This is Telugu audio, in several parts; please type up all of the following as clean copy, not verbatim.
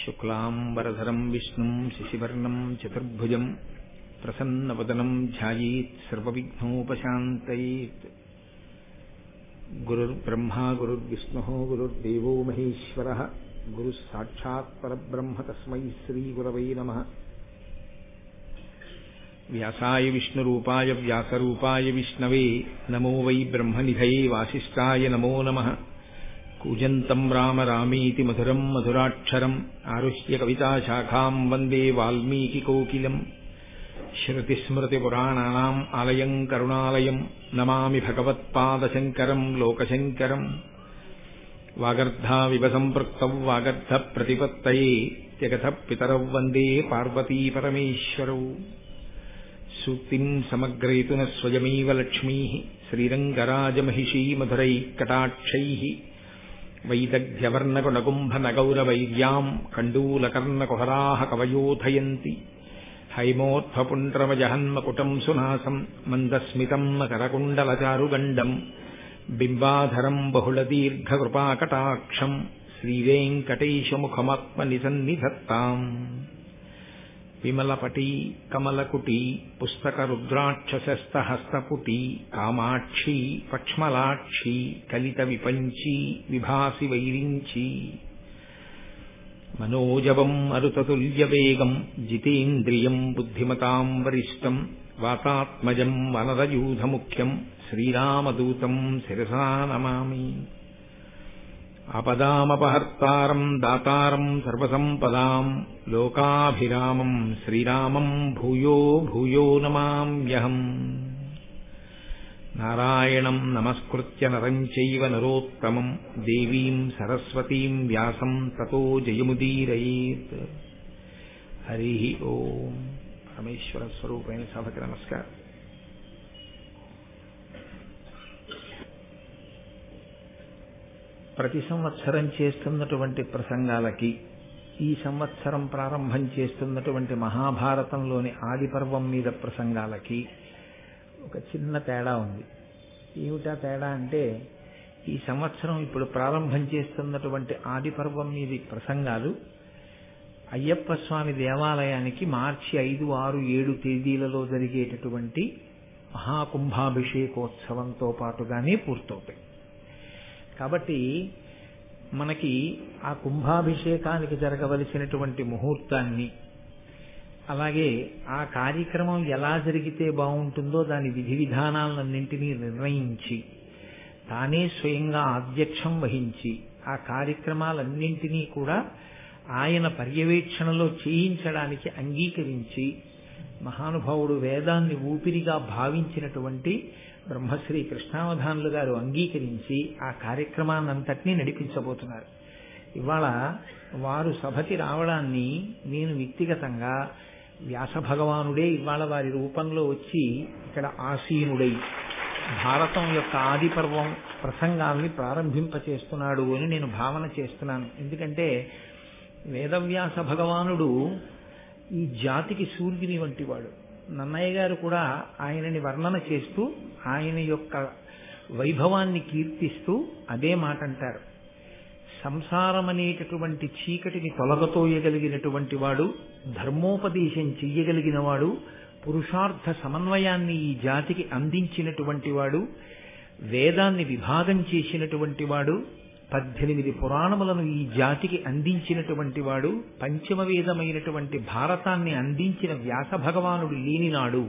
శుక్లాంబరధరం విష్ణుం శశివర్ణం చతుర్భుజం ప్రసన్నవదనం ధ్యాయేత్ సర్వవిఘ్నోపశాంతయేత్. గురుర్బ్రహ్మా గురుర్విష్ణుః గురుర్దేవో మహేశ్వరః గురుః సాక్షాత్ పరబ్రహ్మ తస్మై శ్రీగురవై నమః. వ్యాసాయ విష్ణురూపాయ వ్యాసరూపాయ విష్ణవే నమో వై బ్రహ్మనిధయే వాసిష్ఠాయ నమో నమః. కూజంతం రామ రామేతి మధురం మధురాక్షరం ఆరుహ్య కవితాశాఖాం వందే వాల్మీకికోకిలం. శ్రుతిస్మృతిపురాణానాం ఆలయం కరుణాలయం నమామి భగవత్పాదశంకరం లోకశంకరం. వాగర్ధావివ సంపృక్తౌ వాగర్ధప్రతిపత్తయే జగతః పితరౌ వందే పార్వతీపరమేశ్వరౌ. సూక్తిం సమగ్రయతున స్వయమేవ లక్ష్మీః శ్రీరంగరాజమహిషీ మధురైఃకటాక్షైః. వైదగ్ధ్యవర్ణకునకుంభనగౌరవైర్యాం కండూలకర్ణకుహరాः కవయోధయంతి. హైమోత్ఫపుండ్రమజహన్మకుటం సునాసం మందస్మితం మకరకుండలచారుగండం. బింబాధరం బహుళదీర్ఘకృపాకటాక్షం శ్రీవేంకటేశముఖమాత్మనిసన్నిధత్తాం. విమలపటీ కమలకుటీ పుస్తకరుద్రాక్షసస్తహస్తపుటీ కామాక్షీ పక్ష్మలాక్షీ కలిత విపంచీ విభాసి వైరించీ. మనోజవం మరుతతుల్యవేగం జితేంద్రియం బుద్ధిమతాం వరిష్టం. వాతాత్మజం వనరయూధముఖ్యం శ్రీరామదూతం శిరసా నమామి. ఆపదామపహర్తారం దాతారం సర్వసంపదాం లోకాభిరామం శ్రీరామం భూయో భూయో నమామ్యహం. నారాయణం నమస్కృత్య నరం చైవ నరోత్తమం దేవీం సరస్వతీం వ్యాసం తతో జయముదీరయేత్. హరి ఓం. పరమేశ్వర స్వరూపైన సభకి నమస్కారం. ప్రతి సంవత్సరం చేస్తున్నటువంటి ప్రసంగాలకి ఈ సంవత్సరం ప్రారంభం చేస్తున్నటువంటి మహాభారతంలోని ఆది పర్వం మీద ప్రసంగాలకి ఒక చిన్న తేడా ఉంది. ఏమిటా తేడా అంటే, ఈ సంవత్సరం ఇప్పుడు ప్రారంభం చేస్తున్నటువంటి ఆది పర్వం మీది ప్రసంగాలు అయ్యప్ప స్వామి దేవాలయానికి మార్చి 5, 6, 7 తేదీలలో జరిగేటటువంటి మహాకుంభాభిషేకోత్సవంతో పాటుగానే పూర్తవుతాయి. కాబట్టి మనకి ఆ కుంభాభిషేకానికి జరగవలసినటువంటి ముహూర్తాన్ని, అలాగే ఆ కార్యక్రమం ఎలా జరిగితే బాగుంటుందో దాని విధి విధానాలన్నింటినీ నిర్ణయించి తానే స్వయంగా అధ్యక్షం వహించి ఆ కార్యక్రమాలన్నింటినీ కూడా ఆయన పర్యవేక్షణలో చేయించడానికి అంగీకరించి మహానుభావుడు వేదాన్ని ఊపిరిగా భావించినటువంటి బ్రహ్మశ్రీ కృష్ణావధానులు గారు అంగీకరించి ఆ కార్యక్రమాన్నంతటినీ నడిపించబోతున్నారు. ఇవాళ వారు సభకి రావడాన్ని నేను వ్యక్తిగతంగా వ్యాస భగవానుడే ఇవాళ వారి రూపంలో వచ్చి ఇక్కడ ఆసీనుడై భారతం యొక్క ఆది పర్వం ప్రసంగాల్ని ప్రారంభింపచేస్తున్నాడు అని నేను భావన చేస్తున్నాను. ఎందుకంటే వేదవ్యాస భగవానుడు ఈ జాతికి సూర్యుని వంటి వాడు. నన్నయ్య గారు కూడా ఆయనని వర్ణన చేస్తూ ఆయన యొక్క వైభవాన్ని కీర్తిస్తూ అదే మాట అంటారు. సంసారం అనేటటువంటి చీకటిని తొలగతోయగలిగినటువంటి వాడు, ధర్మోపదేశం చెయ్యగలిగిన వాడు, పురుషార్థ సమన్వయాన్ని ఈ జాతికి అందించినటువంటి వాడు, వేదాన్ని విభాగం చేసినటువంటి వాడు, 18 పురాణములను ఈ జాతికి అందించినటువంటి వాడు, పంచమ వేదమైనటువంటి భారతాన్ని అందించిన వ్యాస భగవానుడు లేనినాడు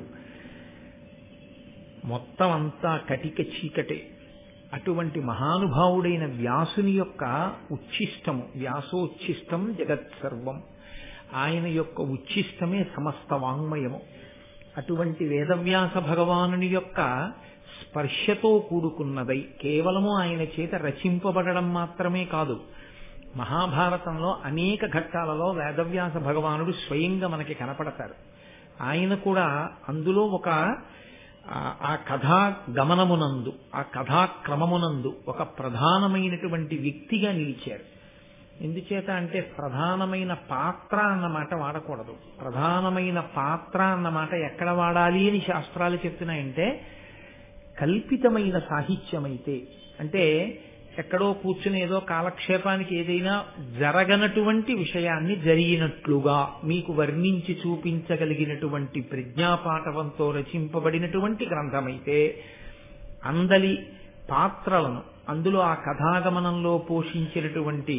మొత్తం అంతా కటిక చీకటే. అటువంటి మహానుభావుడైన వ్యాసుని యొక్క ఉచ్ఛిష్టము, వ్యాసోచ్ఛిష్టం జగత్సర్వం, ఆయన యొక్క ఉచ్ఛిష్టమే సమస్త వాంగ్మయము. అటువంటి వేదవ్యాస భగవానుని యొక్క స్పర్శతో కూడుకున్నదై కేవలము ఆయన చేత రచింపబడడం మాత్రమే కాదు, మహాభారతంలో అనేక ఘట్టాలలో వేదవ్యాస భగవానుడు స్వయంగా మనకి కనపడతారు. ఆయన కూడా అందులో ఒక ఆ కథా గమనమునందు, ఆ కథాక్రమమునందు ఒక ప్రధానమైనటువంటి వ్యక్తిగా నిలిచారు. ఎందుచేత అంటే ప్రధానమైన పాత్ర అన్నమాట వాడకూడదు. ప్రధానమైన పాత్ర అన్నమాట ఎక్కడ వాడాలి అని శాస్త్రాలు చెప్తున్నాయంటే, కల్పితమైన సాహిత్యమైతే, అంటే ఎక్కడో కూర్చుని ఏదో కాలక్షేపానికి ఏదైనా జరగనటువంటి విషయాన్ని జరిగినట్లుగా మీకు వర్ణించి చూపించగలిగినటువంటి ప్రజ్ఞాపాఠవంతో రచింపబడినటువంటి గ్రంథమైతే అందలి పాత్రలను అందులో ఆ కథాగమనంలో పోషించినటువంటి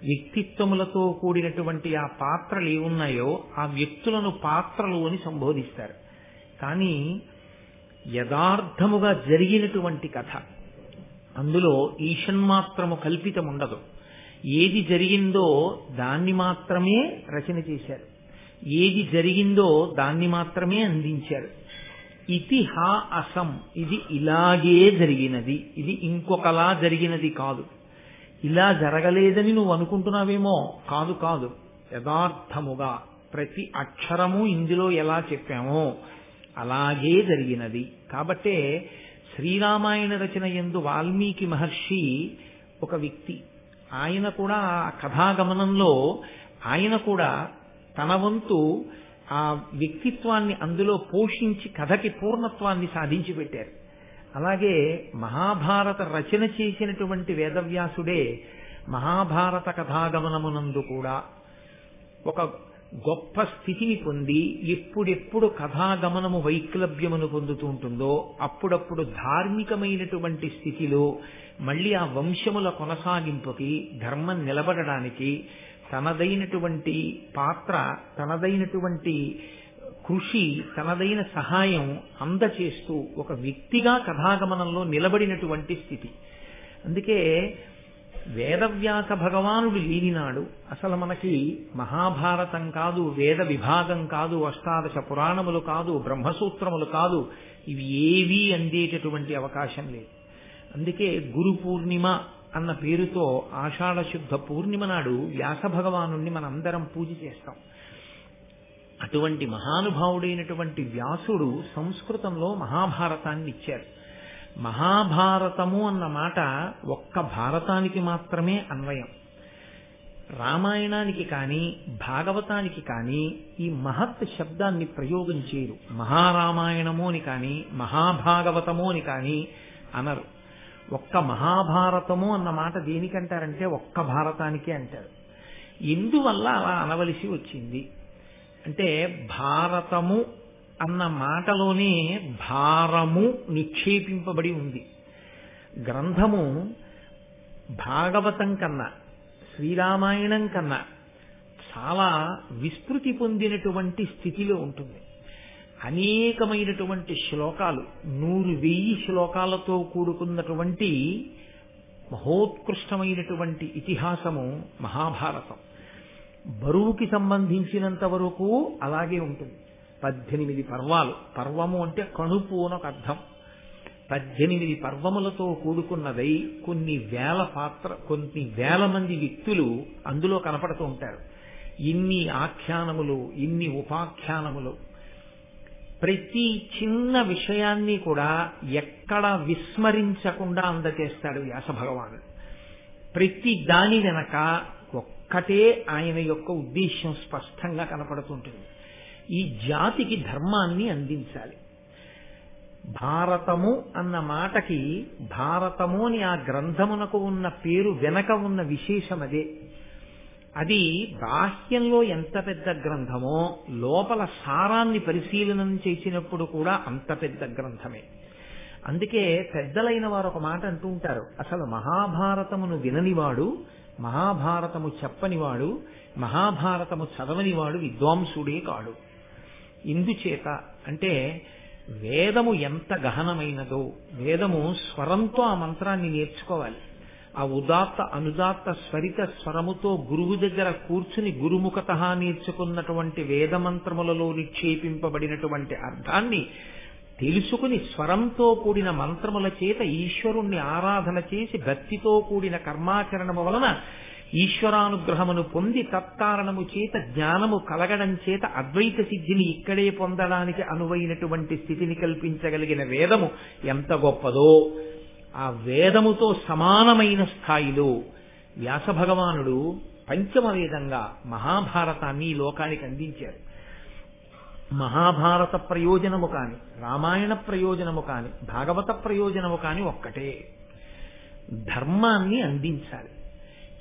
వ్యక్తిత్వములతో కూడినటువంటి ఆ పాత్రలు ఏమున్నాయో ఆ వ్యక్తులను పాత్రలు అని సంబోధిస్తారు. కానీ యథార్థముగా జరిగినటువంటి కథ, అందులో ఈషన్మాత్రము కల్పితం ఉండదు. ఏది జరిగిందో దాన్ని మాత్రమే రచన చేశారు, ఏది జరిగిందో దాన్ని మాత్రమే అందించారు. ఇతిహా అసం, ఇది ఇలాగే జరిగినది, ఇది ఇంకొకలా జరిగినది కాదు. ఇలా జరగలేదని నువ్వు అనుకుంటున్నావేమో, కాదు కాదు, యథార్థముగా ప్రతి అక్షరము ఇందులో ఎలా చెప్పామో అలాగే జరిగినది. కాబట్టే శ్రీరామాయణ రచన యందు వాల్మీకి మహర్షి ఒక వ్యక్తి. ఆయన కూడా ఆ కథాగమనంలో ఆయన కూడా తన వంతు ఆ వ్యక్తిత్వాన్ని అందులో పోషించి కథకి పూర్ణత్వాన్ని సాధించి పెట్టారు. అలాగే మహాభారత రచన చేసినటువంటి వేదవ్యాసుడే మహాభారత కథాగమనమునందు కూడా ఒక గొప్ప స్థితిని పొంది ఎప్పుడెప్పుడు కథాగమనము వైక్లభ్యమును పొందుతూ ఉంటుందో అప్పుడప్పుడు ధార్మికమైనటువంటి స్థితిలో మళ్ళీ ఆ వంశముల కొనసాగింపుకి, ధర్మం నిలబడడానికి తనదైనటువంటి పాత్ర, తనదైనటువంటి కృషి, తనదైన సహాయం అందచేస్తూ ఒక వ్యక్తిగా కథాగమనంలో నిలబడినటువంటి స్థితి. అందుకే వేదవ్యాస భగవానుడు లేనినాడు అసలు మనకి మహాభారతం కాదు, వేద విభాగం కాదు, అష్టాదశ పురాణములు కాదు, బ్రహ్మసూత్రములు కాదు, ఇవి ఏవీ అందేటటువంటి అవకాశం లేదు. అందుకే గురు పూర్ణిమ అన్న పేరుతో ఆషాఢ శుద్ధ పూర్ణిమ నాడు వ్యాస భగవానుణ్ణి మనందరం పూజ చేస్తాం. అటువంటి మహానుభావుడైనటువంటి వ్యాసుడు సంస్కృతంలో మహాభారతాన్ని ఇచ్చారు. మహాభారతము అన్న మాట ఒక్క భారతానికి మాత్రమే అన్వయం. రామాయణానికి కానీ భాగవతానికి కానీ ఈ మహత్ శబ్దాన్ని ప్రయోగం చేయరు. మహారామాయణము అని కానీ మహాభాగవతము అని కానీ అనరు. ఒక్క మహాభారతము అన్న మాట దేనికంటారంటే ఒక్క భారతానికే అంటారు. ఎందువల్ల అలా అనవలసి వచ్చింది అంటే భారతము అన్న మాటలోనే భారము నిక్షేపింపబడి ఉంది. గ్రంథము భాగవతం కన్నా, శ్రీరామాయణం కన్నా చాలా విస్తృతి పొందినటువంటి స్థితిలో ఉంటుంది. అనేకమైనటువంటి శ్లోకాలు, 100,000 శ్లోకాలతో కూడుకున్నటువంటి మహోత్కృష్టమైనటువంటి ఇతిహాసము మహాభారతం. బరువుకి సంబంధించినంత వరకు అలాగే ఉంటుంది. 18 పర్వాలు. పర్వము అంటే కణుపు అని ఒక అర్థం. 18 పర్వములతో కూడుకున్నదై కొన్ని వేల మంది వ్యక్తులు అందులో కనపడుతూ ఉంటారు. ఇన్ని ఆఖ్యానములు, ఇన్ని ఉపాఖ్యానములు, ప్రతి చిన్న విషయాన్ని కూడా ఎక్కడ విస్మరించకుండా అందజేస్తాడు వ్యాస భగవానుడు. ప్రతి దాని వెనక ఒక్కటే ఆయన యొక్క ఉద్దేశ్యం స్పష్టంగా కనపడుతుంటుంది. ఈ జాతికి ధర్మాన్ని అందించాలి. భారతము అన్న మాటకి భారతము అని ఆ గ్రంథమునకు ఉన్న పేరు వెనక ఉన్న విశేషం అదే. అది బాహ్యంలో ఎంత పెద్ద గ్రంథమో లోపల సారాన్ని పరిశీలనం చేసినప్పుడు కూడా అంత పెద్ద గ్రంథమే. అందుకే పెద్దలైన వారు ఒక మాట అంటూ ఉంటారు, అసలు మహాభారతమును విననివాడు, మహాభారతము చెప్పనివాడు, మహాభారతము చదవనివాడు విద్వాంసుడే కాడు. ఇందుచేత అంటే వేదము ఎంత గహనమైనదో, వేదము స్వరంతో ఆ మంత్రాన్ని నేర్చుకోవాలి. ఆ ఉదాత్త అనుదాత్త స్వరిత స్వరముతో గురువు దగ్గర కూర్చుని గురుముఖత నేర్చుకున్నటువంటి వేదమంత్రములలో నిక్షేపింపబడినటువంటి అర్థాన్ని తెలుసుకుని స్వరంతో కూడిన మంత్రముల చేత ఈశ్వరుణ్ణి ఆరాధన చేసి భక్తితో కూడిన కర్మాచరణము వలన ఈశ్వరానుగ్రహమును పొంది తత్కారణము చేత జ్ఞానము కలగడం చేత అద్వైత సిద్ధిని ఇక్కడే పొందడానికి అనువైనటువంటి స్థితిని కల్పించగలిగిన వేదము ఎంత గొప్పదో, ఆ వేదముతో సమానమైన స్థాయిలో వ్యాస భగవానుడు పంచమ వేదంగా మహాభారతాన్ని ఈ లోకానికి అందించారు. మహాభారత ప్రయోజనము కాని, రామాయణ ప్రయోజనము కాని, భాగవత ప్రయోజనము కాని ఒక్కటే. ధర్మాన్ని అందించాలి.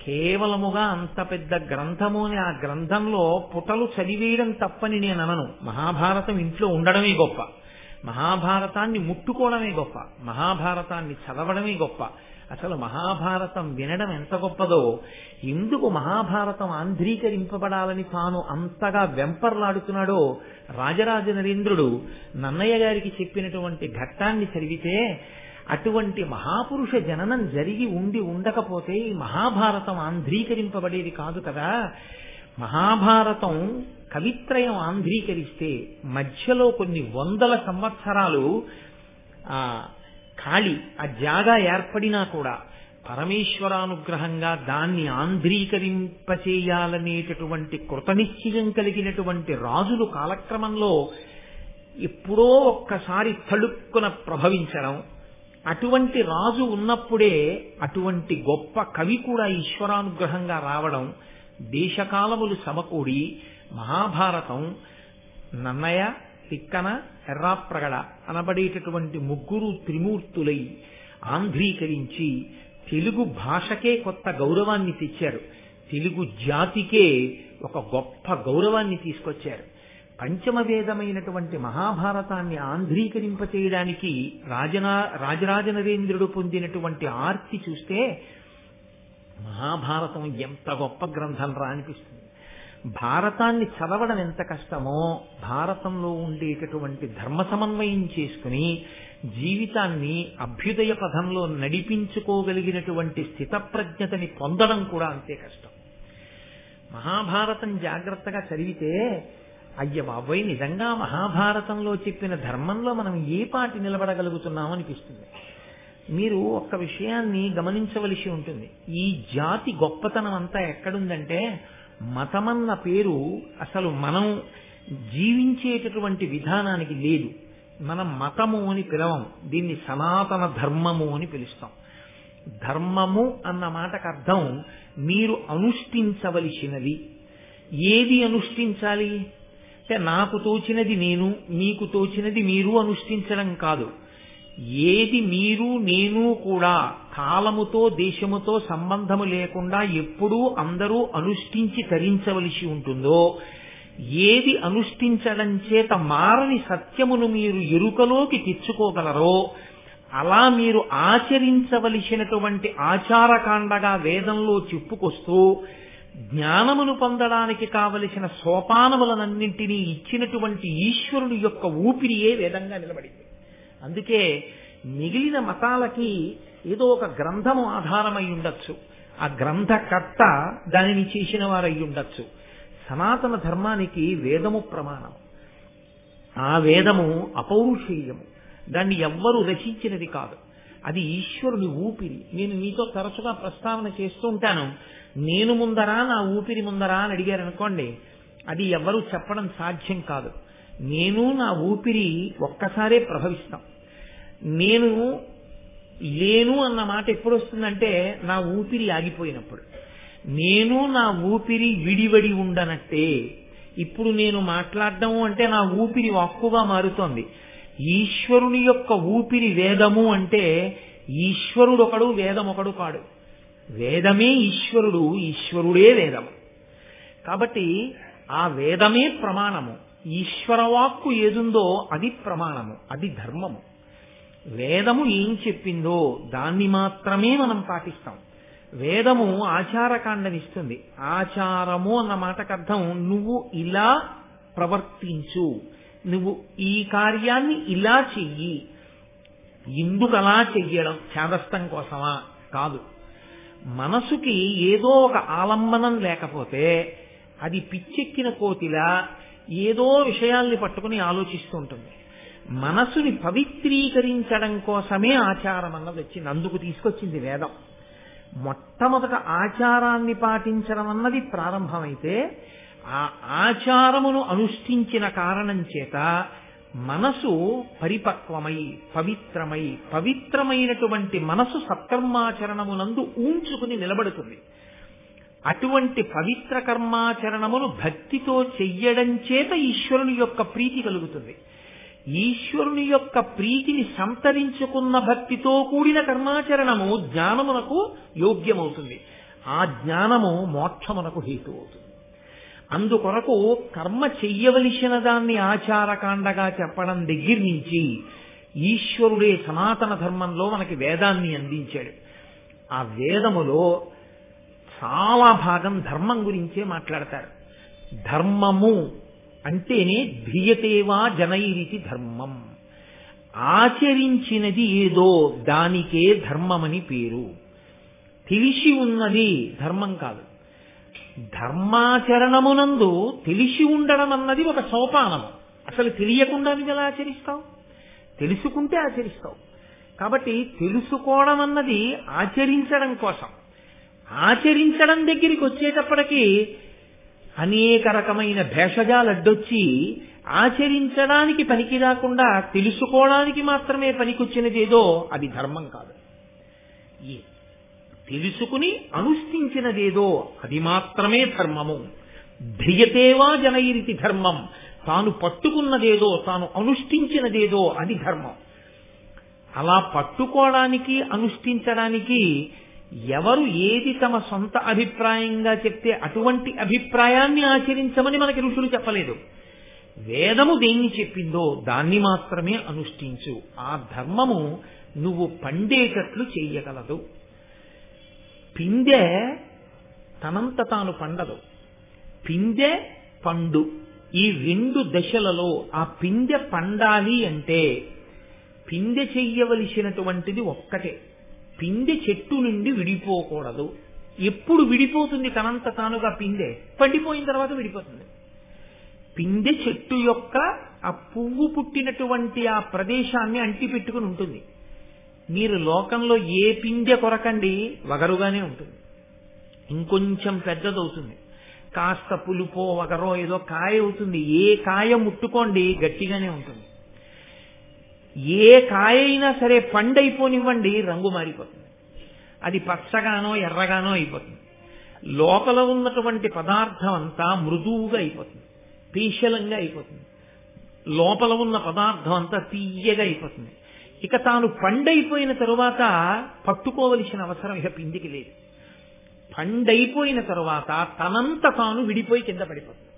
కేవలముగా అంత పెద్ద గ్రంథము అని ఆ గ్రంథంలో పుటలు చదివేయడం తప్పని నేను అనను. మహాభారతం ఇంట్లో ఉండడమే గొప్ప, మహాభారతాన్ని ముట్టుకోవడమే గొప్ప, మహాభారతాన్ని చదవడమే గొప్ప. అసలు మహాభారతం వినడం ఎంత గొప్పదో, ఎందుకు మహాభారతం ఆంధ్రీకరింపబడాలని తాను అంతగా వెంపర్లాడుతున్నాడో రాజరాజ నరేంద్రుడు నన్నయ్య గారికి చెప్పినటువంటి ఘట్టాన్ని చదివితే, అటువంటి మహాపురుష జననం జరిగి ఉండకపోతే ఈ మహాభారతం ఆంధ్రీకరింపబడేది కాదు కదా. మహాభారతం కవిత్రయం ఆంధ్రీకరిస్తే మధ్యలో కొన్ని వందల సంవత్సరాలు ఖాళీ ఆ జాగా ఏర్పడినా కూడా పరమేశ్వరానుగ్రహంగా దాన్ని ఆంధ్రీకరింపచేయాలనేటటువంటి కృతనిశ్చయం కలిగినటువంటి రాజులు కాలక్రమంలో ఎప్పుడో ఒక్కసారి తళుక్కున ప్రభవించడం, అటువంటి రాజు ఉన్నప్పుడే అటువంటి గొప్ప కవి కూడా ఈశ్వరానుగ్రహంగా రావడం, దేశకాలములు సమకూడి మహాభారతం నన్నయ, తిక్కన, ఎర్రాప్రగడ అనబడేటటువంటి ముగ్గురు త్రిమూర్తులై ఆంధ్రీకరించి తెలుగు భాషకే కొత్త గౌరవాన్ని తెచ్చారు. తెలుగు జాతికే ఒక గొప్ప గౌరవాన్ని తీసుకొచ్చారు. పంచమ వేదమైనటువంటి మహాభారతాన్ని ఆంధ్రీకరింపచేయడానికి రాజరాజ నరేంద్రుడు పొందినటువంటి ఆర్తి చూస్తే మహాభారతం ఎంత గొప్ప గ్రంథం రా అనిపిస్తుంది. భారతాన్ని చదవడం ఎంత కష్టమో భారతంలో ఉండేటటువంటి ధర్మ సమన్వయం చేసుకుని జీవితాన్ని అభ్యుదయ పథంలో నడిపించుకోగలిగినటువంటి స్థితప్రజ్ఞతని పొందడం కూడా అంతే కష్టం. మహాభారతం జాగ్రత్తగా చదివితే అయ్య బాబోయ్, నిజంగా మహాభారతంలో చెప్పిన ధర్మంలో మనం ఏ పాటి నిలబడగలుగుతున్నాం అనిపిస్తుంది. మీరు ఒక్క విషయాన్ని గమనించవలసి ఉంటుంది. ఈ జాతి గొప్పతనం అంతా ఎక్కడుందంటే, మతమన్న పేరు అసలు మనం జీవించేటటువంటి విధానానికి లేదు. మనం మతము అని పిలవం, దీన్ని సనాతన ధర్మము అని పిలుస్తాం. ధర్మము అన్న మాటకు అర్థం మీరు అనుష్ఠించవలసినది. ఏది అనుష్ఠించాలి అంటే, నాకు తోచినది నేను, మీకు తోచినది మీరు అనుష్ఠించడం కాదు. ఏది మీరు నేను కూడా కాలముతో దేశముతో సంబంధము లేకుండా ఎప్పుడూ అందరూ అనుష్ఠించి తరించవలసి ఉంటుందో, ఏది అనుష్ఠించడం చేత మారని సత్యమును మీరు ఎరుకలోకి తెచ్చుకోగలరో అలా మీరు ఆచరించవలసినటువంటి ఆచారకాండగా వేదంలో చెప్పుకొస్తూ జ్ఞానమును పొందడానికి కావలసిన సోపానములనన్నింటినీ ఇచ్చినటువంటి ఈశ్వరుని యొక్క ఊపిరియే వేదంగా నిలబడింది. అందుకే మిగిలిన మతాలకి ఏదో ఒక గ్రంథము ఆధారమై ఉండొచ్చు, ఆ గ్రంథకర్త దానిని చేసిన వారై ఉండొచ్చు. సనాతన ధర్మానికి వేదము ప్రమాణం. ఆ వేదము అపౌరుషేయము, దాన్ని ఎవ్వరూ రచించినది కాదు, అది ఈశ్వరుని ఊపిరి. నేను మీతో తరచుగా ప్రస్తావన చేస్తూ ఉంటాను, నేను ముందరా నా ఊపిరి ముందరా అని అడిగారనుకోండి, అది ఎవ్వరూ చెప్పడం సాధ్యం కాదు. నేను నా ఊపిరి ఒక్కసారే ప్రభవిస్తాం. నేను లేను అన్న మాట ఎప్పుడు వస్తుందంటే, నా ఊపిరి ఆగిపోయినప్పుడు. నేను నా ఊపిరి విడివడి ఉండనట్టే. ఇప్పుడు నేను మాట్లాడడం అంటే నా ఊపిరి వాక్కుగా మారుతోంది. ఈశ్వరుని యొక్క ఊపిరి వేదము అంటే ఈశ్వరుడు ఒకడు, వేదం ఒకడు కాడు. వేదమే ఈశ్వరుడు, ఈశ్వరుడే వేదము. కాబట్టి ఆ వేదమే ప్రమాణము. ఈశ్వరవాక్కు ఏదుందో అది ప్రమాణము, అది ధర్మము. వేదము ఏం చెప్పిందో దాన్ని మాత్రమే మనం పాటిస్తాం. వేదము ఆచారకాండనిస్తుంది. ఆచారము అన్న మాటకు అర్థం నువ్వు ఇలా ప్రవర్తించు, నువ్వు ఈ కార్యాన్ని ఇలా చెయ్యి. ఎందుకు అలా చెయ్యడం? చేదస్తం కోసమా? కాదు. మనసుకి ఏదో ఒక ఆలంబనం లేకపోతే అది పిచ్చెక్కిన కోతిలా ఏదో విషయాల్ని పట్టుకుని ఆలోచిస్తూ ఉంటుంది. మనసుని పవిత్రీకరించడం కోసమే ఆచారం అన్నది వచ్చింది. అందుకు తీసుకొచ్చింది వేదం. మొట్టమొదట ఆచారాన్ని పాటించడం అన్నది ప్రారంభమైతే ఆ ఆచారమును అనుష్ఠించిన కారణం చేత మనసు పరిపక్వమై పవిత్రమై, పవిత్రమైనటువంటి మనసు సత్కర్మాచరణమునందు ఊంచుకుని నిలబడుతుంది. అటువంటి పవిత్ర కర్మాచరణమును భక్తితో చెయ్యడం చేత ఈశ్వరుని యొక్క ప్రీతి కలుగుతుంది. ఈశ్వరుని యొక్క ప్రీతిని సంతరించుకున్న భక్తితో కూడిన కర్మాచరణము జ్ఞానమునకు యోగ్యమవుతుంది. ఆ జ్ఞానము మోక్షమునకు హేతు అవుతుంది. అందుకొరకు కర్మ చెయ్యవలసిన దాన్ని ఆచారకాండగా చెప్పడం దగ్గర నుంచి ఈశ్వరుడే సనాతన ధర్మంలో మనకి వేదాన్ని అందించాడు. ఆ వేదములో చాలా భాగం ధర్మం గురించే మాట్లాడతారు. ధర్మము అంటేనే ధ్రియతేవా జనైరితి ధర్మం. ఆచరించినది ఏదో దానికే ధర్మమని పేరు. తెలిసి ఉన్నది ధర్మం కాదు. ధర్మాచరణమునందు తెలిసి ఉండడం అన్నది ఒక సోపానము. అసలు తెలియకుండా నువ్వు ఎలా ఆచరిస్తావు? తెలుసుకుంటే ఆచరిస్తావు. కాబట్టి తెలుసుకోవడం అన్నది ఆచరించడం కోసం. ఆచరించడం దగ్గరికి వచ్చేటప్పటికీ అనేక రకమైన భేషజాలు అడ్డొచ్చి ఆచరించడానికి పనికి రాకుండా తెలుసుకోవడానికి మాత్రమే పనికొచ్చినదేదో అది ధర్మం కాదు. తెలుసుకుని అనుష్ఠించినదేదో అది మాత్రమే ధర్మము. ధ్రియతేవా జనైరితి ధర్మం. తాను పట్టుకున్నదేదో, తాను అనుష్ఠించినదేదో అది ధర్మం. అలా పట్టుకోవడానికి అనుష్ఠించడానికి ఎవరు ఏది తమ సొంత అభిప్రాయంగా చెప్తే అటువంటి అభిప్రాయాన్ని ఆచరించమని మనకి ఋషులు చెప్పలేదు. వేదము దేన్ని చెప్పిందో దాన్ని మాత్రమే అనుష్ఠించు. ఆ ధర్మము నువ్వు పండేటట్లు చెయ్యగలదు. పిందె తనంత తాను పండదు. పిందె పండు ఈ రెండు దశలలో ఆ పిందె పండాలి అంటే పిందె చెయ్యవలసినటువంటిది ఒక్కటే. పిందె చెట్టు నుండి విడిపోకూడదు. ఎప్పుడు విడిపోతుంది తనంత తానుగా పిందె? పండిపోయిన తర్వాత విడిపోతుంది. పిందె చెట్టు యొక్క ఆ పువ్వు పుట్టినటువంటి ఆ ప్రదేశాన్ని అంటిపెట్టుకుని ఉంటుంది. మీరు లోకంలో ఏ పిందె కొరకండి వగరుగానే ఉంటుంది. ఇంకొంచెం పెద్దదవుతుంది, కాస్త పులుపో వగరో ఏదో కాయ అవుతుంది. ఏ కాయ ముట్టుకోండి గట్టిగానే ఉంటుంది. ఏ కాయ అయినా సరే పండైపోనివ్వండి రంగు మారిపోతుంది. అది పచ్చగానో ఎర్రగానో అయిపోతుంది. లోపల ఉన్నటువంటి పదార్థం అంతా మృదువుగా అయిపోతుంది, పీశలంగా అయిపోతుంది. లోపల ఉన్న పదార్థం అంతా తీయగా అయిపోతుంది. ఇక తాను పండైపోయిన తరువాత పట్టుకోవలసిన అవసరం ఇక పిండికి లేదు. పండైపోయిన తరువాత తనంత తాను విడిపోయి కింద పడిపోతుంది.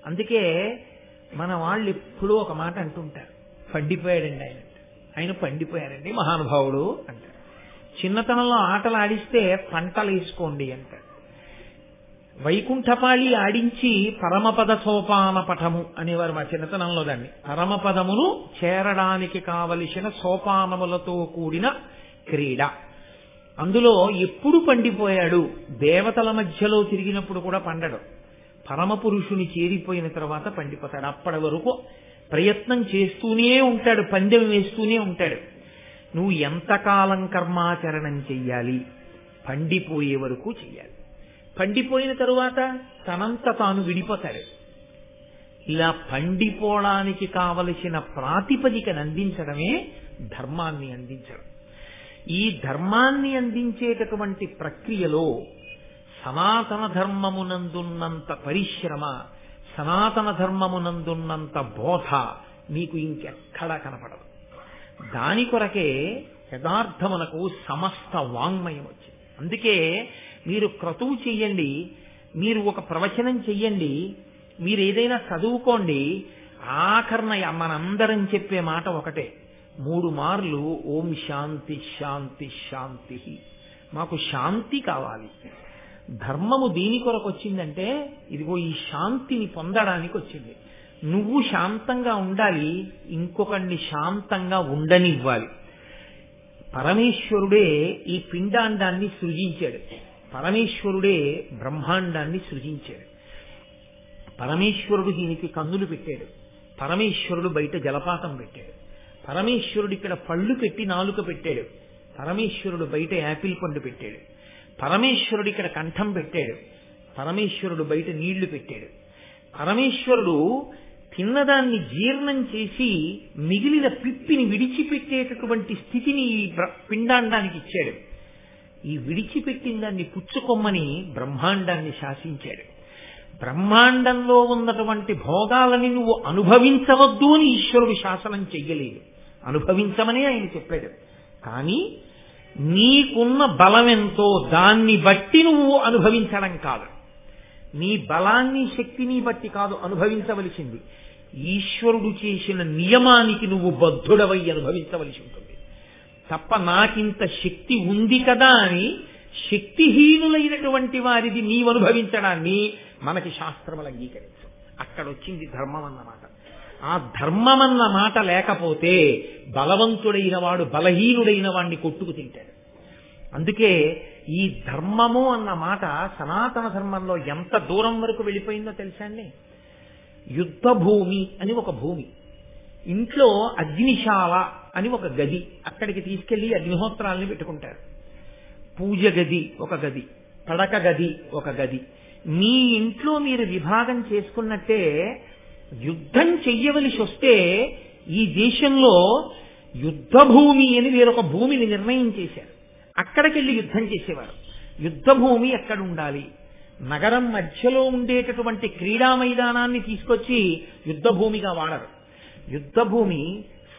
అందుకే మన వాళ్ళు ఎప్పుడూ ఒక మాట అంటుంటారు, పండిపోయాడండి ఆయన. ఆయన పండిపోయారండి మహానుభావుడు అంటారు. చిన్నతనంలో ఆటలు ఆడిస్తే పంటలు వేసుకోండి అంటారు. వైకుంఠపాళి ఆడించి పరమపద సోపాన పఠము అనేవారు మా చిన్నతనంలో. దాన్ని పరమపదమును చేరడానికి కావలసిన సోపానములతో కూడిన క్రీడ. అందులో ఎప్పుడు పండిపోయాడు? దేవతల మధ్యలో తిరిగినప్పుడు కూడా పండడు. పరమపురుషుని చేరిపోయిన తర్వాత పండిపోతాడు. అప్పటి వరకు ప్రయత్నం చేస్తూనే ఉంటాడు, పందెం వేస్తూనే ఉంటాడు. నువ్వు ఎంతకాలం కర్మాచరణం చెయ్యాలి? పండిపోయే వరకు చెయ్యాలి. పండిపోయిన తరువాత తనంత తాను విడిపోతాడు. ఇలా పండిపోవడానికి కావలసిన ప్రాతిపదికను అందించడమే ధర్మాన్ని అందించడం. ఈ ధర్మాన్ని అందించేటటువంటి ప్రక్రియలో సనాతన ధర్మమునందున్నంత పరిశ్రమ, సనాతన ధర్మమునందున్నంత బోధ మీకు ఇంకెక్కడా కనపడదు. దాని కొరకే యథార్థమునకు సమస్త వాంగ్మయం వచ్చింది. అందుకే మీరు క్రతువు చెయ్యండి, మీరు ఒక ప్రవచనం చెయ్యండి, మీరు ఏదైనా చదువుకోండి, ఆఖరణ మనందరం చెప్పే మాట ఒకటే, 3 మార్లు ఓం శాంతి శాంతి శాంతి. మాకు శాంతి కావాలి. ధర్మము దేని కొరకు వచ్చిందంటే ఇదిగో ఈ శాంతిని పొందడానికి వచ్చింది. నువ్వు శాంతంగా ఉండాలి, ఇంకొకరిని శాంతంగా ఉండనివ్వాలి. పరమేశ్వరుడే ఈ పిండాండాన్ని సృజించాడు. పరమేశ్వరుడే బ్రహ్మాండాన్ని సృజించాడు. పరమేశ్వరుడు దీనికి కన్నులు పెట్టాడు. పరమేశ్వరుడు బయట జలపాతం పెట్టాడు. పరమేశ్వరుడు ఇక్కడ పళ్ళు పెట్టి నాలుక పెట్టాడు. పరమేశ్వరుడు బయట యాపిల్ పండు పెట్టాడు. పరమేశ్వరుడు ఇక్కడ కంఠం పెట్టాడు. పరమేశ్వరుడు బయట నీళ్లు పెట్టాడు. పరమేశ్వరుడు తిన్నదాన్ని జీర్ణం చేసి మిగిలిన పిప్పిని విడిచిపెట్టేటటువంటి స్థితిని ఈ పిండాండానికి ఇచ్చాడు. ఈ విడిచిపెట్టిన దాన్ని పుచ్చుకొమ్మని బ్రహ్మాండాన్ని శాసించాడు. బ్రహ్మాండంలో ఉన్నటువంటి భోగాలని నువ్వు అనుభవించవద్దు అని ఈశ్వరుడు శాసనం చెయ్యలేదు. అనుభవించమని ఆయన చెప్పాడు. కానీ నీకున్న బలం ఎంతో దాన్ని బట్టి నువ్వు అనుభవించడం కాదు. నీ బలాన్ని శక్తిని బట్టి కాదు అనుభవించవలసింది. ఈశ్వరుడు చేసిన నియమానికి నువ్వు బద్ధుడవై అనుభవించవలసి ఉంటుంది తప్ప నాకింత శక్తి ఉంది కదా అని శక్తిహీనులైనటువంటి వారిది నీవు అనుభవించడాన్ని మనకి శాస్త్రములు అంగీకరించు. అక్కడ వచ్చింది ధర్మం అన్నమాట. ఆ ధర్మం అన్న మాట లేకపోతే బలవంతుడైన వాడు బలహీనుడైన వాడిని కొట్టుకు తింటాడు. అందుకే ఈ ధర్మము అన్న మాట సనాతన ధర్మంలో ఎంత దూరం వరకు వెళ్ళిపోయిందో తెలుసా అండి? యుద్ధ భూమి అని ఒక భూమి, ఇంట్లో అగ్నిశాల అని ఒక గది, అక్కడికి తీసుకెళ్లి అగ్నిహోత్రాలని పెట్టుకుంటారు. పూజ గది ఒక గది, పడక గది ఒక గది. మీ ఇంట్లో మీరు విభాగం చేసుకున్నట్టే యుద్ధం చెయ్యవలసి వస్తే ఈ దేశంలో యుద్ధ భూమి అని వేరొక భూమిని నిర్ణయం చేశారు. అక్కడికెళ్ళి యుద్ధం చేసేవారు. యుద్ధ భూమి ఎక్కడ ఉండాలి? నగరం మధ్యలో ఉండేటటువంటి క్రీడా మైదానాన్ని తీసుకొచ్చి యుద్ధ భూమిగా వాడరు. యుద్ధ భూమి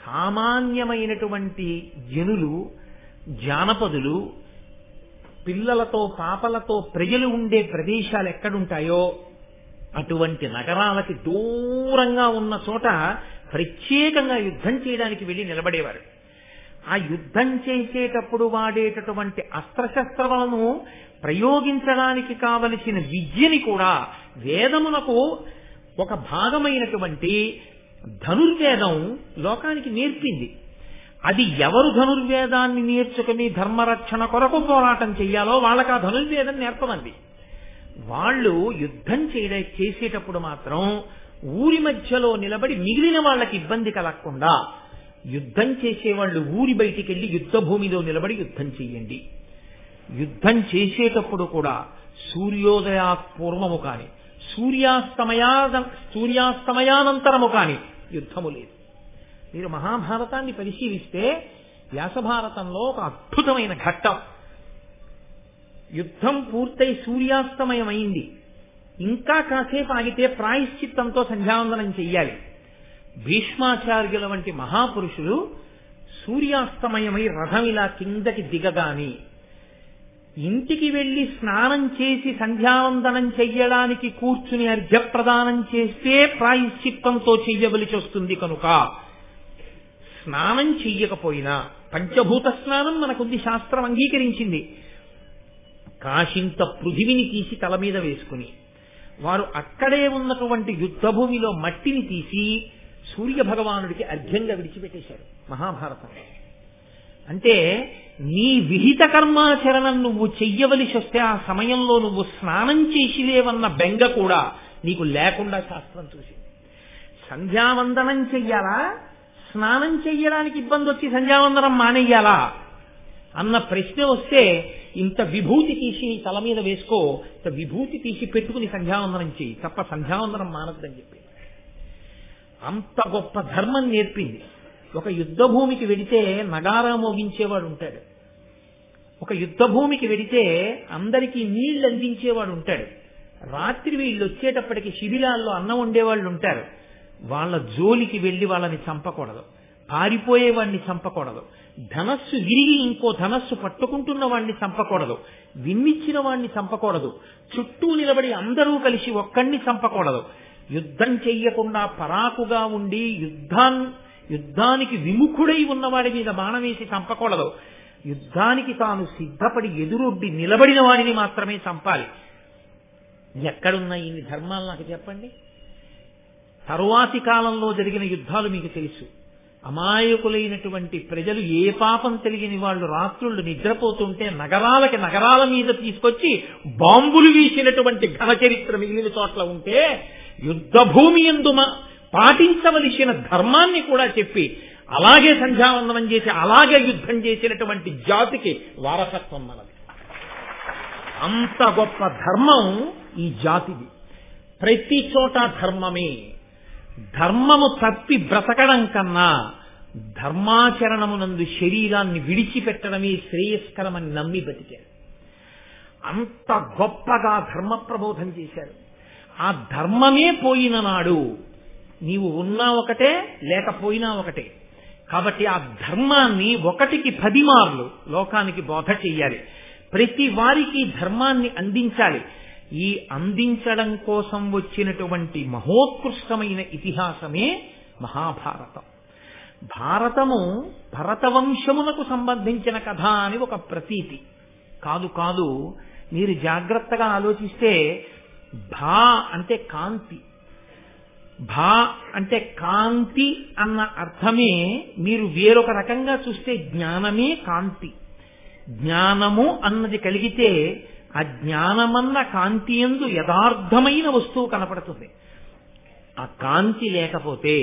సామాన్యమైనటువంటి జనులు, జానపదులు, పిల్లలతో పాపలతో ప్రజలు ఉండే ప్రదేశాలు ఎక్కడుంటాయో అటువంటి నగరాలకి దూరంగా ఉన్న చోట ప్రత్యేకంగా యుద్ధం చేయడానికి వెళ్లి నిలబడేవారు. ఆ యుద్ధం చేసేటప్పుడు వాడేటటువంటి అస్త్రశస్త్రాలను ప్రయోగించడానికి కావలసిన విద్యని కూడా వేదమునకు ఒక భాగమైనటువంటి ధనుర్వేదం లోకానికి నేర్పింది. అది ఎవరు ధనుర్వేదాన్ని నేర్చుకుని ధర్మరక్షణ కొరకు పోరాటం చెయ్యాలో వాళ్ళకి ఆ ధనుర్వేదం నేర్పమంది. వాళ్ళు యుద్ధం చేసేటప్పుడు మాత్రం ఊరి మధ్యలో నిలబడి మిగిలిన వాళ్ళకి ఇబ్బంది కలగకుండా యుద్ధం చేసేవాళ్ళు ఊరి బయటికి వెళ్ళి యుద్ధ భూమిలో నిలబడి యుద్ధం చెయ్యండి. యుద్ధం చేసేటప్పుడు కూడా సూర్యోదయాత్పూర్వము కాని సూర్యాస్తమయానంతరము కాని యుద్ధము లేదు. మీరు మహాభారతాన్ని పరిశీలిస్తే వ్యాసభారతంలో ఒక అద్భుతమైన ఘట్టం. యుద్ధం పూర్తయి సూర్యాస్తమయం అయింది, ఇంకా కాసేపు ఆగితే ప్రాయశ్చిత్తంతో సంధ్యావందనం చెయ్యాలి. భీష్మాచార్యుల వంటి మహాపురుషులు సూర్యాస్తమయమై రథం ఇలా కిందకి దిగగాని ఇంటికి వెళ్లి స్నానం చేసి సంధ్యావందనం చెయ్యడానికి కూర్చుని అర్ఘ్యప్రదానం చేస్తే ప్రాయశ్చిత్తంతో చెయ్యవలసి వస్తుంది. కనుక స్నానం చెయ్యకపోయినా పంచభూత స్నానం మనకుంది, శాస్త్రం అంగీకరించింది. కాశింత పృథివిని తీసి తల మీద వేసుకుని వారు అక్కడే ఉన్నటువంటి యుద్ధభూమిలో మట్టిని తీసి సూర్య భగవానుడికి అర్ఘ్యంగా విడిచిపెట్టేశారు మహాభారతంలో. అంటే నీ విహిత కర్మాచరణం నువ్వు చెయ్యవలసి వస్తే ఆ సమయంలో నువ్వు స్నానం చేసిలేవన్న బెంగ కూడా నీకు లేకుండా శాస్త్రం చూసింది. సంధ్యావందనం చెయ్యాలా, స్నానం చెయ్యడానికి ఇబ్బంది వచ్చి సంధ్యావందనం మానేయాలా అన్న ప్రశ్న వస్తే ఇంత విభూతి తీసి నీ తల మీద వేసుకో, ఇంత విభూతి తీసి పెట్టుకుని సంధ్యావందనం చెయ్యి తప్ప సంధ్యావందనం మానద్దని చెప్పి అంత గొప్ప ధర్మం నేర్పింది. ఒక యుద్ధ భూమికి వెడితే నగారా మోగించేవాడు ఉంటాడు, ఒక యుద్ధ భూమికి వెడితే అందరికీ నీళ్లు అందించేవాడు ఉంటాడు, రాత్రి వీళ్ళు వచ్చేటప్పటికి శిబిరాల్లో అన్నం వండేవాళ్ళు ఉంటారు. వాళ్ళ జోలికి వెళ్లి వాళ్ళని చంపకూడదు, పారిపోయేవాడిని చంపకూడదు, ధనస్సు విరిగి ఇంకో ధనస్సు పట్టుకుంటున్న వాడిని చంపకూడదు, విన్నిచ్చిన వాడిని చంపకూడదు, చుట్టూ నిలబడి అందరూ కలిసి ఒక్కడిని చంపకూడదు, యుద్ధం చెయ్యకుండా పరాకుగా ఉండి యుద్ధానికి విముఖుడై ఉన్నవాడి మీద బాణం వేసి చంపకూడదు, యుద్ధానికి తాను సిద్ధపడి ఎదురొడ్డి నిలబడిన వాడిని మాత్రమే చంపాలి. ఎక్కడున్నా ఇన్ని ధర్మాలు నాకు చెప్పండి. తరువాతి కాలంలో జరిగిన యుద్ధాలు మీకు తెలుసు. అమాయకులైనటువంటి ప్రజలు ఏ పాపం తెలియని వాళ్ళు రాత్రుళ్ళు నిద్రపోతుంటే నగరాల మీద తీసుకొచ్చి బాంబులు వీసినటువంటి ఘన చరిత్ర మిగిలిన చోట్ల ఉంటే యుద్ధ భూమి యందు పాటించవలసిన ధర్మాన్ని కూడా చెప్పి అలాగే సంధ్యావందనం చేసి అలాగే యుద్ధం చేసినటువంటి జాతికి వారసత్వం మనది. అంత గొప్ప ధర్మం ఈ జాతిది. ప్రతి చోట ధర్మమే. ధర్మము తప్పి బ్రతకడం కన్నా ధర్మాచరణమునందు శరీరాన్ని విడిచిపెట్టడమే శ్రేయస్కరమని నమ్మి బతికారు. అంత గొప్పగా ధర్మ ప్రబోధం చేశారు. ఆ ధర్మమే పోయిన నాడు నీవు ఉన్నా ఒకటే లేకపోయినా ఒకటే. కాబట్టి ఆ ధర్మాన్ని 1కి 10 మార్లు లోకానికి బోధ చెయ్యాలి. ప్రతి వారికి ధర్మాన్ని అందించాలి. ఈ అందించడం కోసం వచ్చినటువంటి మహోత్కృష్టమైన ఇతిహాసమే మహాభారతం. భారతము భరతవంశమునకు సంబంధించిన కథ అని ఒక ప్రతీతి కాదు. మీరు జాగ్రత్తగా ఆలోచిస్తే భా అంటే కాంతి, భా అంటే కాంతి అన్న అర్థమే మీరు వేరొక రకంగా చూస్తే జ్ఞానమే కాంతి. జ్ఞానము అన్నది కలిగితే ఆ జ్ఞానమన్న కాంతి యందు యథార్థమైన వస్తువు కనపడుతుంది. ఆ కాంతి లేకపోతే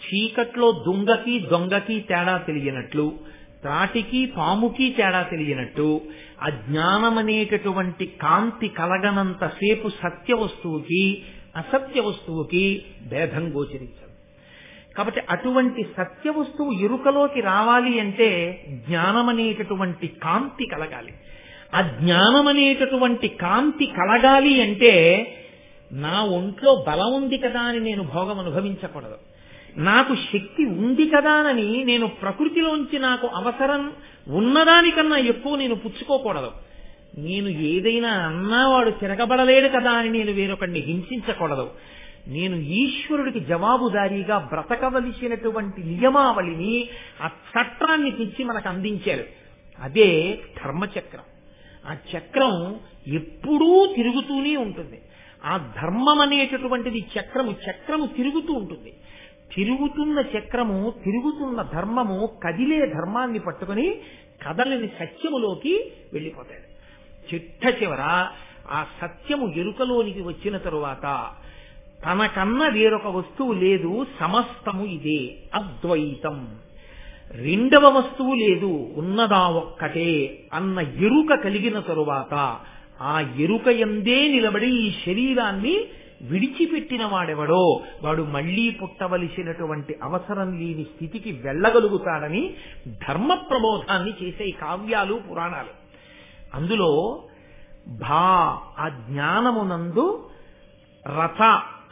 చీకట్లో దొంగకి తేడా తెలియనట్లు, త్రాటికి పాముకి తేడా తెలియనట్టు, అజ్ఞానం అనేటటువంటి కాంతి కలగనంతసేపు సత్య వస్తువుకి అసత్య వస్తువుకి భేదం గోచరించదు. కాబట్టి అటువంటి సత్య వస్తువు ఎరుకలోకి రావాలి అంటే జ్ఞానం అనేటటువంటి కాంతి కలగాలి. ఆ జ్ఞానం అనేటటువంటి కాంతి కలగాలి అంటే నా ఒంట్లో బలం ఉంది కదా అని నేను భోగం అనుభవించకూడదు. నాకు శక్తి ఉంది కదా అని నేను ప్రకృతిలోంచి నాకు అవసరం ఉన్నదానికన్నా ఎక్కువ నేను పుచ్చుకోకూడదు. నేను ఏదైనా అన్నా వాడు తిరగబడలేడు కదా అని నేను వేరొకడిని హింసించకూడదు. నేను ఈశ్వరుడికి జవాబుదారీగా బ్రతకవలసినటువంటి నియమావళిని, ఆ చట్టాన్ని తెచ్చి మనకు అందించారు. అదే ధర్మచక్రం. ఆ చక్రం ఎప్పుడూ తిరుగుతూనే ఉంటుంది. ఆ ధర్మం అనేటటువంటిది చక్రము తిరుగుతూ ఉంటుంది. తిరుగుతున్న చక్రము, తిరుగుతున్న ధర్మము కదిలే ధర్మాన్ని పట్టుకుని కదలని సత్యములోకి వెళ్ళిపోతాడు. చిట్ట చివర ఆ సత్యము ఎరుకలోనికి వచ్చిన తరువాత తనకన్నా వేరొక వస్తువు లేదు, సమస్తము ఇదే, అద్వైతం. రెండవ వస్తువు లేదు, ఉన్నదా ఒక్కటే అన్న ఎరుక కలిగిన తరువాత ఆ ఎరుక యందే నిలబడి ఈ శరీరాన్ని విడిచిపెట్టిన వాడెవడో వాడు మళ్లీ పుట్టవలసినటువంటి అవసరం లేని స్థితికి వెళ్ళగలుగుతాడని ధర్మ ప్రబోధాన్ని చేసే కావ్యాలు, పురాణాలు. అందులో ఆ జ్ఞానమునందు రథ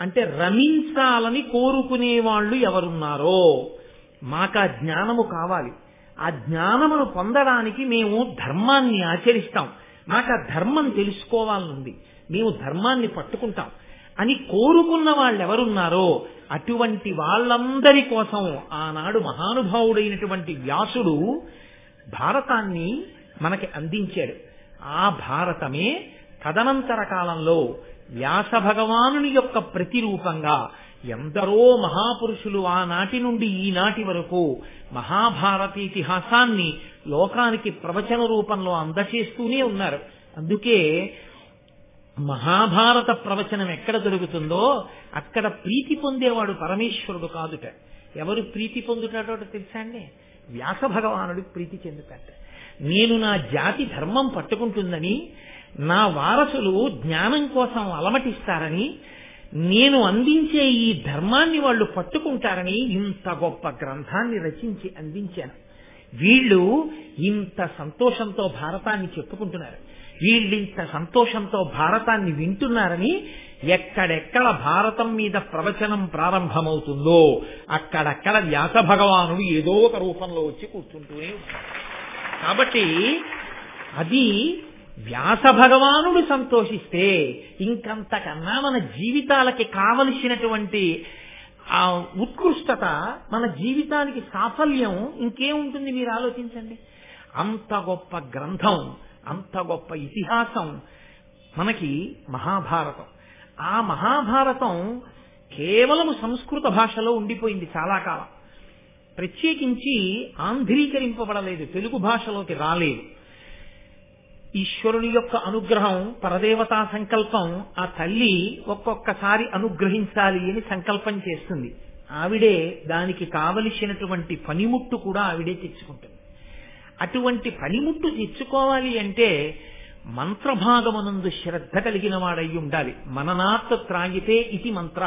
అంటే రమించాలని కోరుకునే వాళ్ళు ఎవరున్నారో మాకు ఆ జ్ఞానము కావాలి, ఆ జ్ఞానమును పొందడానికి మేము ధర్మాన్ని ఆచరిస్తాం, మాకు ఆ ధర్మం తెలుసుకోవాలనుంది, మేము ధర్మాన్ని పట్టుకుంటాం అని కోరుకున్న వాళ్ళు ఎవరున్నారో అటువంటి వాళ్ళందరి కోసం ఆనాడు మహానుభావుడైనటువంటి వ్యాసుడు భారతాన్ని మనకి అందించాడు. ఆ భారతమే తదనంతర కాలంలో వ్యాస భగవానుని యొక్క ప్రతిరూపంగా ఎందరో మహాపురుషులు ఆనాటి నుండి ఈనాటి వరకు మహాభారత ఇతిహాసాన్ని లోకానికి ప్రవచన రూపంలో అందచేస్తూనే ఉన్నారు. అందుకే మహాభారత ప్రవచనం ఎక్కడ దొరుకుతుందో అక్కడ ప్రీతి పొందేవాడు పరమేశ్వరుడు కాదుట. ఎవరు ప్రీతి పొందుతాడో తెలుసా అండి? వ్యాస భగవానుడు ప్రీతి చెందుతాట. నేను నా జాతి ధర్మం పట్టుకుంటుందని, నా వారసులు జ్ఞానం కోసం అలమటిస్తారని, నేను అందించే ఈ ధర్మాన్ని వాళ్ళు పట్టుకుంటారని ఇంత గొప్ప గ్రంథాన్ని రచించి అందించాను. వీళ్ళు ఇంత సంతోషంతో భారతాన్ని చెప్పుకుంటున్నారు, వీళ్ళింత సంతోషంతో భారతాన్ని వింటున్నారని ఎక్కడెక్కడ భారతం మీద ప్రవచనం ప్రారంభమవుతుందో అక్కడక్కడ వ్యాస భగవానుడు ఏదో ఒక రూపంలో వచ్చి కూర్చుంటూనే ఉంటాడు. కాబట్టి అది వ్యాస భగవానుడు సంతోషిస్తే ఇంకంతకన్నా మన జీవితాలకి కావలసినటువంటి ఆ ఉత్కృష్టత, మన జీవితానికి సాఫల్యం ఇంకేముంటుంది మీరు ఆలోచించండి. అంత గొప్ప గ్రంథం, అంత గొప్ప ఇతిహాసం మనకి మహాభారతం. ఆ మహాభారతం కేవలం సంస్కృత భాషలో ఉండిపోయింది చాలా కాలం. ప్రత్యేకించి ఆంధ్రీకరింపబడలేదు, తెలుగు భాషలోకి రాలేదు. ఈశ్వరుని యొక్క అనుగ్రహం, పరదేవతా సంకల్పం, ఆ తల్లి ఒక్కొక్కసారి అనుగ్రహించాలి అని సంకల్పం చేస్తుంది. ఆవిడే దానికి కావలసినటువంటి పనిముట్టు కూడా ఆవిడే తెచ్చుకుంటుంది. అటువంటి పనిముట్టు తెచ్చుకోవాలి అంటే మంత్రభాగమునందు శ్రద్ధ కలిగిన వాడై ఉండాలి. మననాత్ త్రాగితే ఇది మంత్ర.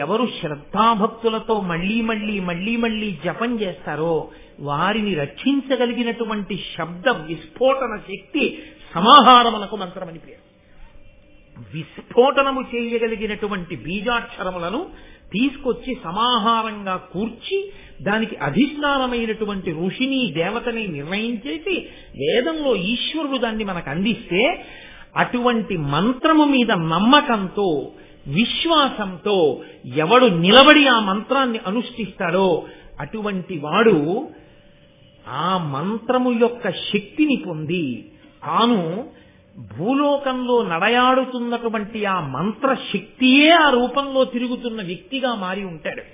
ఎవరు శ్రద్ధాభక్తులతో మళ్లీ మళ్లీ మళ్లీ మళ్లీ జపం చేస్తారో వారిని రక్షించగలిగినటువంటి శబ్ద విస్ఫోటన శక్తి సమాహారమునకు మంత్రమని పేరు. విస్ఫోటనము చేయగలిగినటువంటి బీజాక్షరములను తీసుకొచ్చి సమాహారంగా కూర్చి దానికి అధిష్టానమైనటువంటి ఋషిని దేవతని నిర్ణయించేసి వేదంలో ఈశ్వరుడు దాన్ని మనకు అందిస్తే అటువంటి మంత్రము మీద నమ్మకంతో విశ్వాసంతో ఎవడు నిలబడి ఆ మంత్రాన్ని అనుష్ఠిస్తాడో అటువంటి వాడు ఆ మంత్రము యొక్క శక్తిని పొంది తాను భూలోకంలో నడయాడుతున్నటువంటి ఆ మంత్ర శక్తియే ఆ రూపంలో తిరుగుతున్న వ్యక్తిగా మారి ఉంటాడు.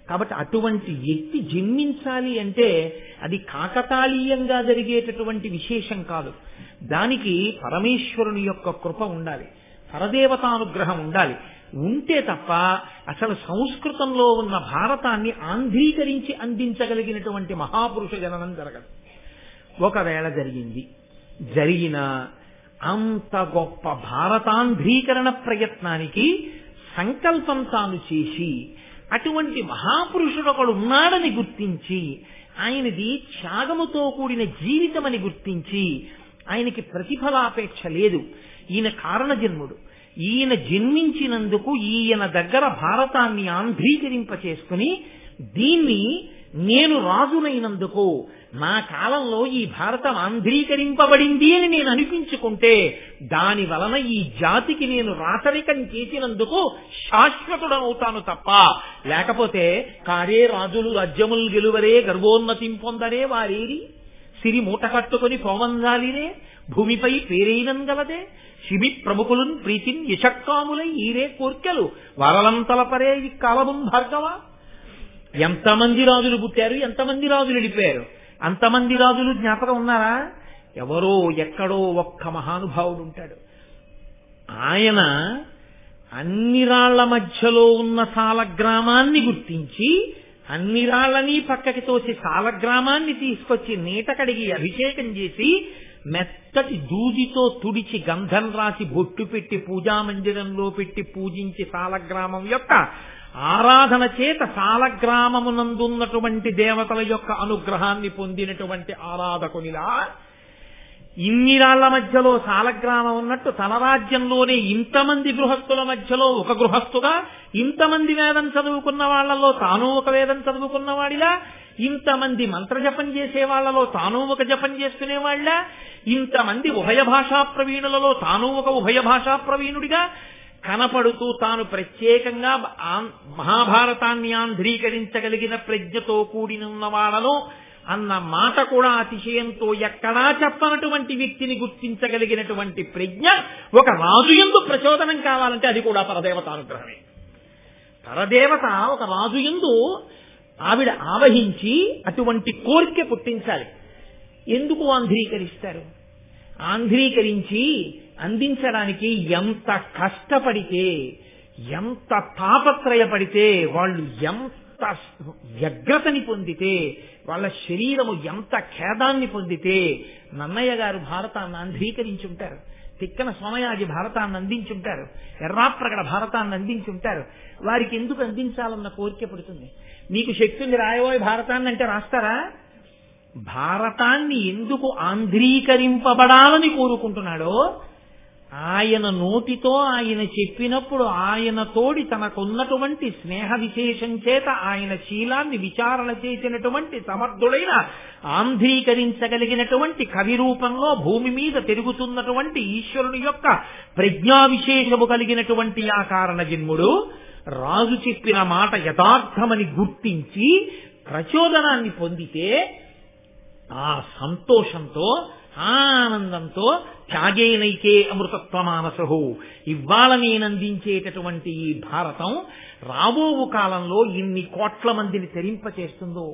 కాబట్టి అటువంటి వ్యక్తి జన్మించాలి అంటే అది కాకతాళీయంగా జరిగేటటువంటి విశేషం కాదు. దానికి పరమేశ్వరుని యొక్క కృప ఉండాలి, పరదేవతానుగ్రహం ఉండాలి. ఉంటే తప్ప అసలు సంస్కృతంలో ఉన్న భారతాన్ని ఆంధ్రీకరించి అందించగలిగినటువంటి మహాపురుష జననం జరగదు. ఒకవేళ జరిగిన అంత గొప్ప భారతాంధ్రీకరణ ప్రయత్నానికి సంకల్పం తాను చేసి అటువంటి మహాపురుషుడు ఒకడు ఉన్నాడని గుర్తించి ఆయనది త్యాగముతో కూడిన జీవితమని గుర్తించి ఆయనకి ప్రతిఫలాపేక్ష లేదు, ఈయన కారణజన్ముడు, ఈయన జన్మించినందుకు ఈయన దగ్గర భారతాన్ని ఆంధ్రీకరింపచేసుకుని దీన్ని నేను రాజునైనందుకు నా కాలంలో ఈ భారతం ఆంధ్రీకరింపబడింది అని నేను అనిపించుకుంటే దాని వలన ఈ జాతికి నేను రాచరికం చేసినందుకు శాశ్వతుడనవుతాను తప్ప లేకపోతే కారే రాజులు రాజ్యములు గెలువరే గర్వోన్నతిం పొందరే వారేరి సిరి మూట కట్టుకుని పోవంజాలిరే భూమిపై పేరైనంగలదే శిబి ప్రముఖులున్ ప్రీతిన్ యశక్కాములై ఈరే కోర్కెలు వరలంతలపరే ఈ కాలమున్ భార్గవ. ఎంతమంది రాజులు పుట్టారు, ఎంతమంది రాజులు వెళ్ళిపోయారు, అంతమంది రాజులు జ్ఞాపకం ఉన్నారా? ఎవరో ఎక్కడో ఒక్క మహానుభావుడు ఉంటాడు. ఆయన అన్ని రాళ్ల మధ్యలో ఉన్న సాలగ్రామాన్ని గుర్తించి అన్ని రాళ్లని పక్కకి తోసి సాలగ్రామాన్ని తీసుకొచ్చి నీట కడిగి అభిషేకం చేసి మెత్తటి దూదితో తుడిచి గంధం రాసి బొట్టు పెట్టి పూజామందిరంలో పెట్టి పూజించి సాలగ్రామం యొక్క ఆరాధన చేత సాలగ్రామమునందున్నటువంటి దేవతల యొక్క అనుగ్రహాన్ని పొందినటువంటి ఆరాధకునిలా ఇన్ని రాళ్ల మధ్యలో సాలగ్రామం ఉన్నట్టు తన రాజ్యంలోనే ఇంతమంది గృహస్థుల మధ్యలో ఒక గృహస్థుగా, ఇంతమంది వేదం చదువుకున్న వాళ్లలో తాను ఒక వేదం చదువుకున్నవాడిలా, ఇంతమంది మంత్రజపం చేసే వాళ్లలో తాను ఒక జపం చేసుకునేవాళ్ల, ఇంతమంది ఉభయ భాషా ప్రవీణులలో తాను ఒక ఉభయ భాషా ప్రవీణుడిగా కనపడుతూ తాను ప్రత్యేకంగా మహాభారతాన్ని ఆంధ్రీకరించగలిగిన ప్రజ్ఞతో కూడినున్న వాళ్ళను అన్న మాట కూడా అతిశయంతో ఎక్కడా చెప్పనటువంటి వ్యక్తిని గుర్తించగలిగినటువంటి ప్రజ్ఞ ఒక రాజు యందు ప్రచోదనం కావాలంటే అది కూడా పరదేవతానుగ్రహమే. పరదేవత ఒక రాజు యందు ఆవిడ ఆవహించి అటువంటి కోరిక పుట్టించాలి. ఎందుకు ఆంధ్రీకరిస్తారు? ఆంధ్రీకరించి అందించడానికి ఎంత కష్టపడితే, ఎంత తాపత్రయపడితే, వాళ్ళు ఎంత వ్యగ్రతని పొందితే, వాళ్ళ శరీరము ఎంత ఖేదాన్ని పొందితే నన్నయ్య గారు భారతాన్ని ఆంధ్రీకరించుంటారు, తిక్కన సోమయాజి భారతాన్ని అందించుంటారు, ఎర్రాప్రగడ భారతాన్ని అందించుంటారు. వారికి ఎందుకు అందించాలన్న కోరిక పుడుతుంది. మీకు శక్తి ఉంది రాయబోయే భారతాన్ని అంటే రాస్తారా? భారతాన్ని ఎందుకు ఆంధ్రీకరింపబడాలని కోరుకుంటున్నాడో ఆయన నోటితో ఆయన చెప్పినప్పుడు ఆయన తోడి తనకున్నటువంటి స్నేహ విశేషం చేత ఆయన శీలాన్ని విచారణ చేసినటువంటి సమర్థుడైన ఆంధ్రీకరించగలిగినటువంటి కవి రూపంలో భూమి మీద తిరుగుతున్నటువంటి ఈశ్వరుని యొక్క ప్రజ్ఞా విశేషము కలిగినటువంటి ఆ కారణ జన్ముడు రాజు చెప్పిన మాట యథార్థమని గుర్తించి ప్రచోదనాన్ని పొందితే ఆ సంతోషంతో ఆనందంతో త్యాగేనైకే అమృతత్వమానసహు ఇవాళ నేనందించేటటువంటి ఈ భారతం రాబో కాలంలో ఇన్ని కోట్ల మందిని తెరింపచేస్తుందో,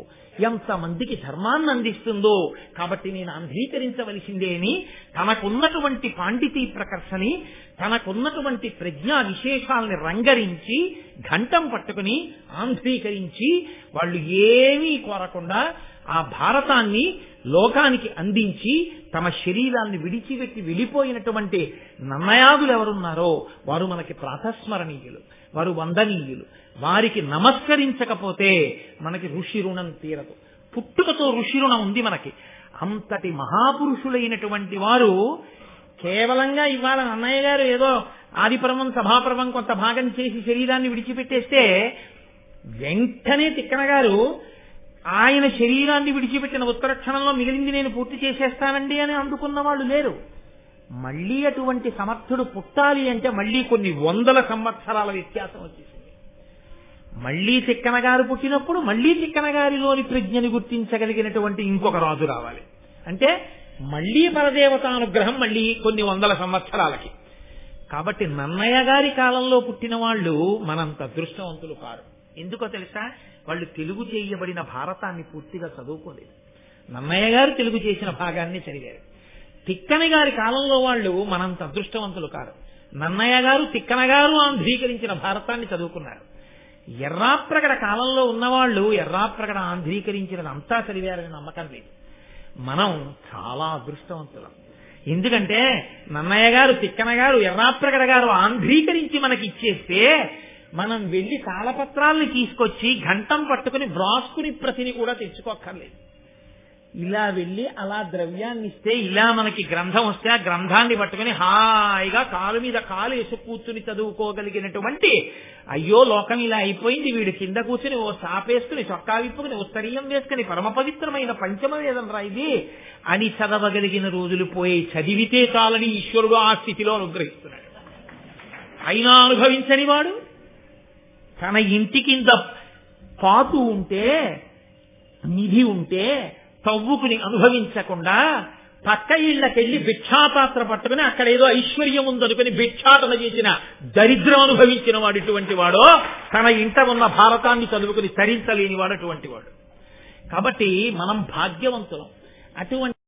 ఎంతమందికి ధర్మాన్ని అందిస్తుందో, కాబట్టి నేను ఆంధ్రీకరించవలసిందే అని తనకున్నటువంటి పాండితీ ప్రకర్షని, తనకున్నటువంటి ప్రజ్ఞా విశేషాలని రంగరించి ఘంటం పట్టుకుని ఆంధ్రీకరించి వాళ్ళు ఏమీ కోరకుండా ఆ భారతాన్ని లోకానికి అందించి తమ శరీరాన్ని విడిచిపెట్టి వెళ్ళిపోయినటువంటి నన్నయాదులు ఎవరున్నారో వారు మనకి ప్రాతస్మరణీయులు, వారు వందనీయులు. వారికి నమస్కరించకపోతే మనకి ఋషి రుణం తీరదు. పుట్టుకతో ఋషి రుణం ఉంది మనకి. అంతటి మహాపురుషులైనటువంటి వారు కేవలంగా ఇవాళ అన్నయ్య గారు ఏదో ఆదిపర్వం సభాపర్వం కొంత భాగం చేసి శరీరాన్ని విడిచిపెట్టేస్తే వెంటనే తిక్కన గారు ఆయన శరీరాన్ని విడిచిపెట్టిన ఉత్తర క్షణంలో మిగిలింది నేను పూర్తి చేసేస్తానండి అని అందుకున్న వాళ్ళు లేరు. మళ్లీ అటువంటి సమర్థుడు పుట్టాలి అంటే మళ్లీ కొన్ని 100 సంవత్సరాల వ్యత్యాసం వచ్చేసింది. మళ్లీ తిక్కన గారు పుట్టినప్పుడు మళ్లీ తిక్కన గారిలోని ప్రజ్ఞని గుర్తించగలిగినటువంటి ఇంకొక రాజు రావాలి. అంటే మళ్లీ పరదేవతానుగ్రహం మళ్లీ కొన్ని 100 సంవత్సరాలకి. కాబట్టి నన్నయ్య గారి కాలంలో పుట్టిన వాళ్ళు మనంత అదృష్టవంతులు కారు. ఎందుకో తెలుసా? వాళ్ళు తెలుగు చేయబడిన భారతాన్ని పూర్తిగా చదువుకోలేదు. నన్నయ్య గారు తెలుగు చేసిన భాగాన్ని చదివారు. తిక్కన గారి కాలంలో వాళ్ళు మనంత అదృష్టవంతులు కారు. నన్నయ్య గారు తిక్కన గారు ఆంధ్రీకరించిన భారతాన్ని చదువుకున్నారు. ఎర్రాప్రగడ కాలంలో ఉన్నవాళ్ళు ఎర్రాప్రగడ ఆంధ్రీకరించినది అంతా చదివారని నమ్మకం లేదు. మనం చాలా అదృష్టవంతులం. ఎందుకంటే నన్నయ్య గారు తిక్కన గారు ఎర్రాప్రగడ గారు ఆంధ్రీకరించి మనకి ఇచ్చేస్తే మనం వెళ్లి తాళపత్రాల్ని తీసుకొచ్చి ఘంటం పట్టుకుని వ్రాసుకుని ప్రతిని కూడా తెచ్చుకోక్కర్లేదు. ఇలా వెళ్లి అలా ద్రవ్యాన్ని ఇస్తే ఇలా మనకి గ్రంథం వస్తే ఆ గ్రంథాన్ని పట్టుకుని హాయిగా కాలు మీద కాలు వేసి కూర్చుని చదువుకోగలిగినటువంటి అయ్యో లోకం ఇలా అయిపోయింది, వీడు కింద కూర్చుని ఓ చాపేసుకుని చొక్కా విప్పుకుని ఉత్తరీయం వేసుకుని పరమ పవిత్రమైన పంచమ వేదం రా ఇది అని చదవగలిగిన రోజులు పోయి చదివితే చాలని ఈశ్వరుడు ఆ స్థితిలో అనుగ్రహిస్తున్నాడు. అయినా అనుభవించని వాడు తన ఇంటి కింద పాతు ఉంటే నిధి ఉంటే తవ్వుకుని అనుభవించకుండా పక్క ఇళ్లకెళ్లి భిక్షాపాత్ర పట్టుకుని అక్కడ ఏదో ఐశ్వర్యం ఉందనుకుని భిక్షాటన చేసిన దరిద్రం అనుభవించిన వాడు ఇటువంటి వాడో, తన ఇంట ఉన్న భారతాన్ని చదువుకుని తరించలేని వాడు అటువంటి వాడు. కాబట్టి మనం భాగ్యవంతులం. అటువంటి